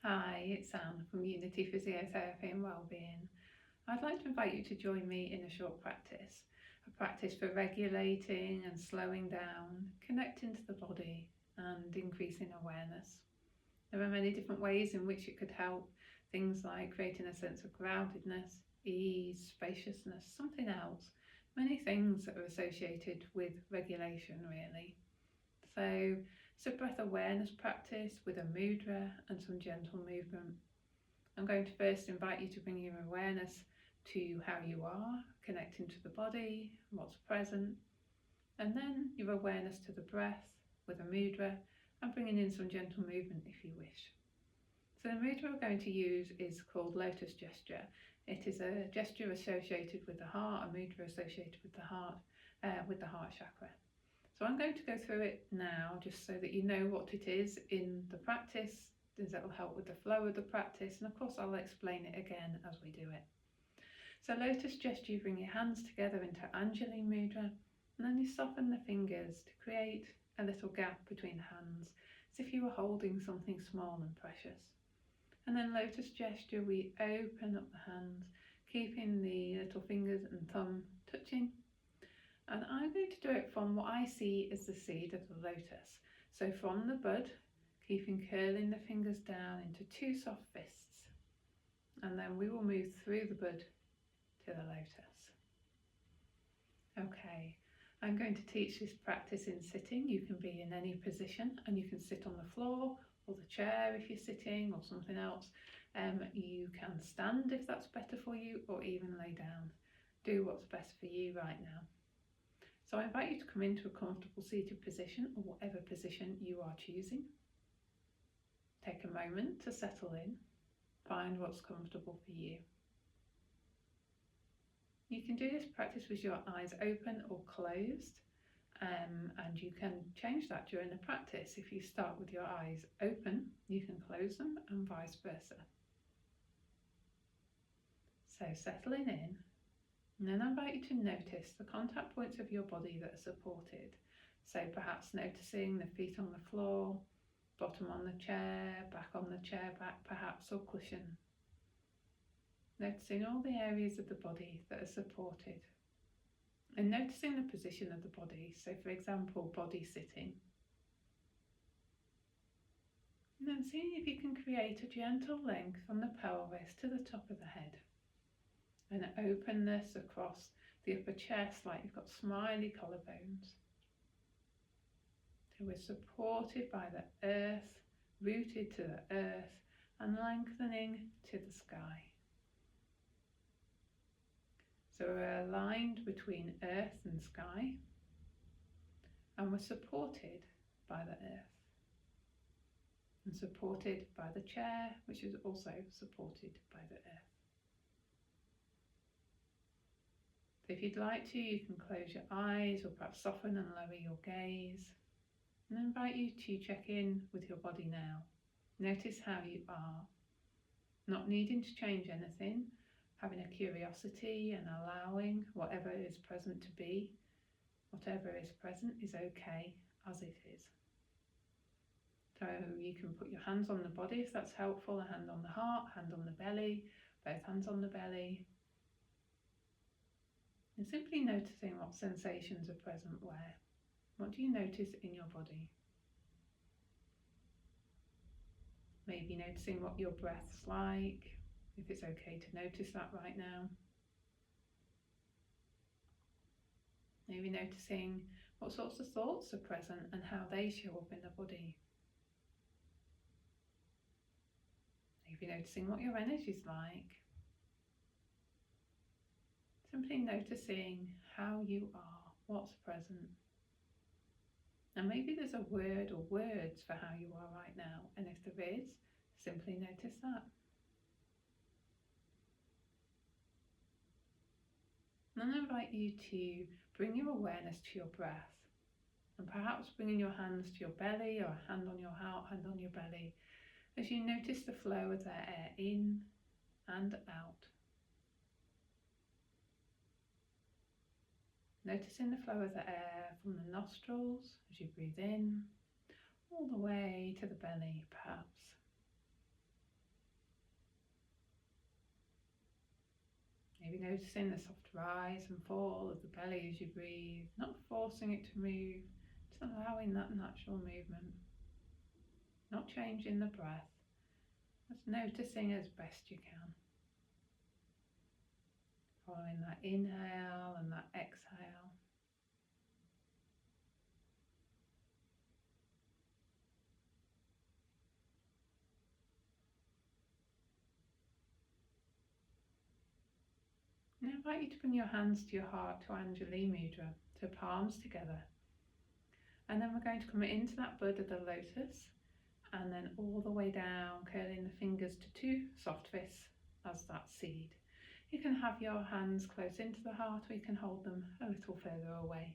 Hi, it's Anne from Unity Physiotherapy and Wellbeing. I'd like to invite you to join me in a short practice, a practice for regulating and slowing down, connecting to the body and increasing awareness. There are many different ways in which it could help, things like creating a sense of groundedness, ease, spaciousness, something else, many things that are associated with regulation really. So it's a breath awareness practice with a mudra and some gentle movement. I'm going to first invite you to bring your awareness to how you are, connecting to the body, what's present, and then your awareness to the breath with a mudra and bringing in some gentle movement if you wish. So the mudra we're going to use is called Lotus Gesture. It is a gesture associated with the heart, a mudra associated with the heart chakra. So I'm going to go through it now just so that you know what it is in the practice, as that will help with the flow of the practice, and of course I'll explain it again as we do it. So Lotus Gesture, you bring your hands together into Anjali Mudra, and then you soften the fingers to create a little gap between hands, as if you were holding something small and precious. And then Lotus Gesture, we open up the hands, keeping the little fingers and thumb touching. And I'm going to do it from what I see as the seed of the lotus. So from the bud, keeping curling the fingers down into two soft fists. And then we will move through the bud to the lotus. Okay, I'm going to teach this practice in sitting. You can be in any position and you can sit on the floor or the chair if you're sitting or something else. You can stand if that's better for you, or even lay down. Do what's best for you right now. So I invite you to come into a comfortable seated position, or whatever position you are choosing. Take a moment to settle in, find what's comfortable for you. You can do this practice with your eyes open or closed, and you can change that during the practice. If you start with your eyes open, you can close them and vice versa. So settling in. And then I invite you to notice the contact points of your body that are supported. So perhaps noticing the feet on the floor, bottom on the chair, back on the chair back perhaps, or cushion. Noticing all the areas of the body that are supported. And noticing the position of the body. So for example, body sitting. And then seeing if you can create a gentle length from the pelvis to the top of the head. And openness across the upper chest, like you've got smiley collarbones. So we're supported by the earth, rooted to the earth, and lengthening to the sky. So we're aligned between earth and sky, and we're supported by the earth, and supported by the chair, which is also supported by the earth. If you'd like to, you can close your eyes or perhaps soften and lower your gaze, and I invite you to check in with your body now. Notice how you are, not needing to change anything, having a curiosity and allowing whatever is present to be. Whatever is present is okay as it is. So you can put your hands on the body if that's helpful, a hand on the heart, hand on the belly, both hands on the belly. And simply noticing what sensations are present where. What do you notice in your body? Maybe noticing what your breath's like, if it's okay to notice that right now. Maybe noticing what sorts of thoughts are present and how they show up in the body. Maybe noticing what your energy's like. Simply noticing how you are, what's present. And maybe there's a word or words for how you are right now, and if there is, simply notice that. And I invite you to bring your awareness to your breath, and perhaps bringing your hands to your belly, or a hand on your heart, hand on your belly, as you notice the flow of that air in and out. Noticing the flow of the air from the nostrils as you breathe in, all the way to the belly perhaps. Maybe noticing the soft rise and fall of the belly as you breathe, not forcing it to move, just allowing that natural movement, not changing the breath, just noticing as best you can. Following that inhale and that exhale. And I invite you to bring your hands to your heart, to Anjali Mudra, so palms together. And then we're going to come into that bud of the lotus, and then all the way down, curling the fingers to two soft fists as that seed. You can have your hands close into the heart, or you can hold them a little further away.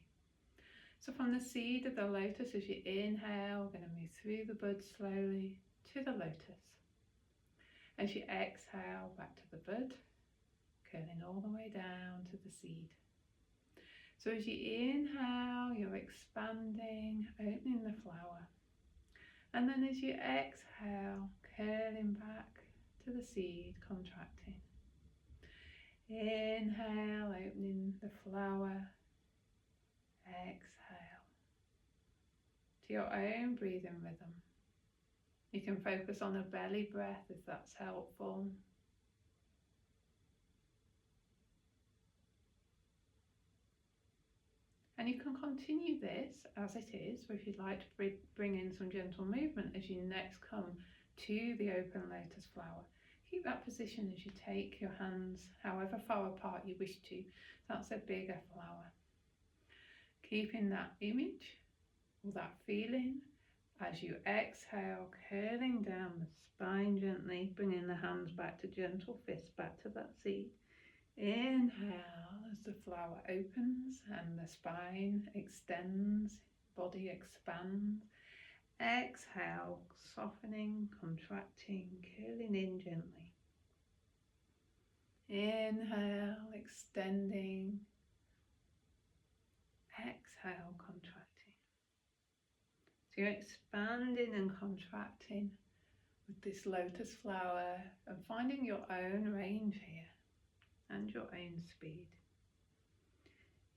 So from the seed of the lotus, as you inhale, we're going to move through the bud slowly to the lotus. As you exhale, back to the bud, curling all the way down to the seed. So as you inhale, you're expanding, opening the flower. And then as you exhale, curling back to the seed, contracting. Inhale, opening the flower. Exhale. To your own breathing rhythm. You can focus on a belly breath if that's helpful. And you can continue this as it is, or if you'd like to bring in some gentle movement as you next come to the open lotus flower. Keep that position as you take your hands however far apart you wish to. That's a bigger flower. Keeping that image or that feeling as you exhale, curling down the spine gently, bringing the hands back to gentle fists, back to that seat. Inhale as the flower opens and the spine extends, body expands. Exhale, softening, contracting, curling in gently. Inhale, extending. Exhale, contracting. So you're expanding and contracting with this lotus flower and finding your own range here and your own speed.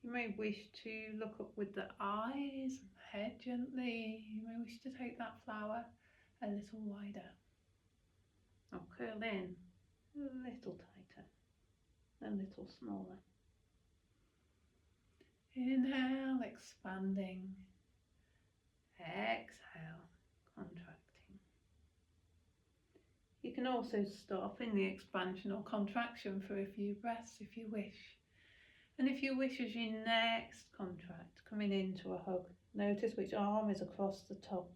You may wish to look up with the eyes and the head gently. You may wish to take that flower a little wider or curl in a little tighter, a little smaller. Inhale, expanding. Exhale, contracting. You can also stop in the expansion or contraction for a few breaths if you wish. And if you wish, as you next contract, coming into a hug, notice which arm is across the top.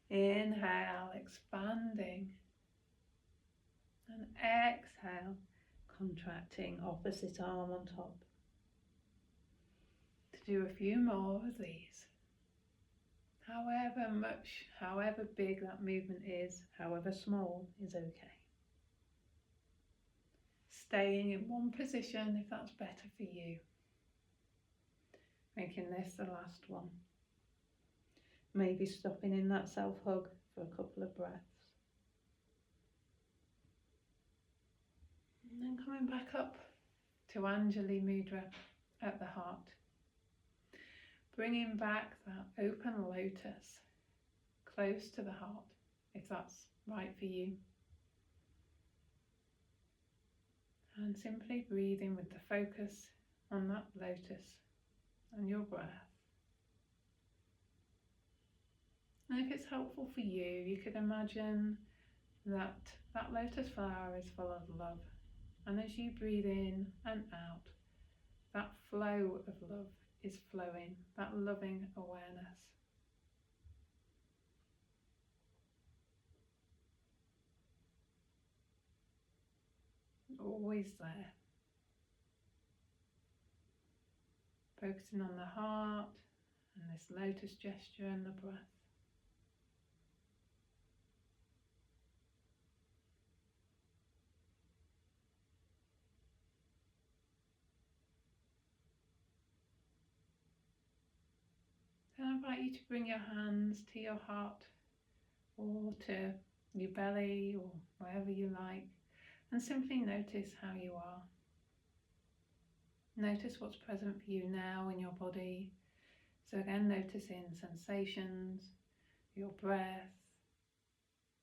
Inhale, expanding. And exhale, contracting, opposite arm on top. To do a few more of these. However much, however big that movement is, however small is okay. Staying in one position if that's better for you. Making this the last one. Maybe stopping in that self-hug for a couple of breaths. And then coming back up to Anjali Mudra at the heart. Bringing back that open lotus close to the heart, if that's right for you. And simply breathing with the focus on that lotus and your breath. And if it's helpful for you, you could imagine that that lotus flower is full of love. And as you breathe in and out, that flow of love is flowing, that loving awareness. Always there. Focusing on the heart and this lotus gesture and the breath. Then I invite you to bring your hands to your heart or to your belly or wherever you like, and simply notice how you are. Notice what's present for you now in your body. So again, noticing sensations, your breath,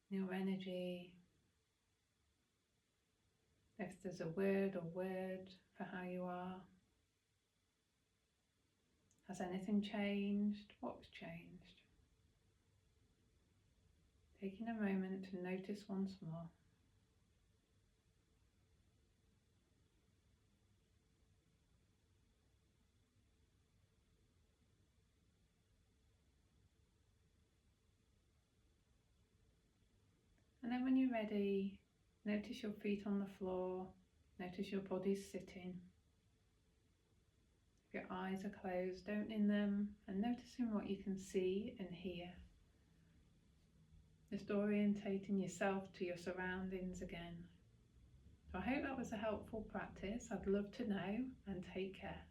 your energy. If there's a word or word for how you are. Has anything changed? What's changed? Taking a moment to notice once more. And then when you're ready, notice your feet on the floor, notice your body's sitting. If your eyes are closed, opening them and noticing what you can see and hear. Just orientating yourself to your surroundings again. So I hope that was a helpful practice. I'd love to know, and take care.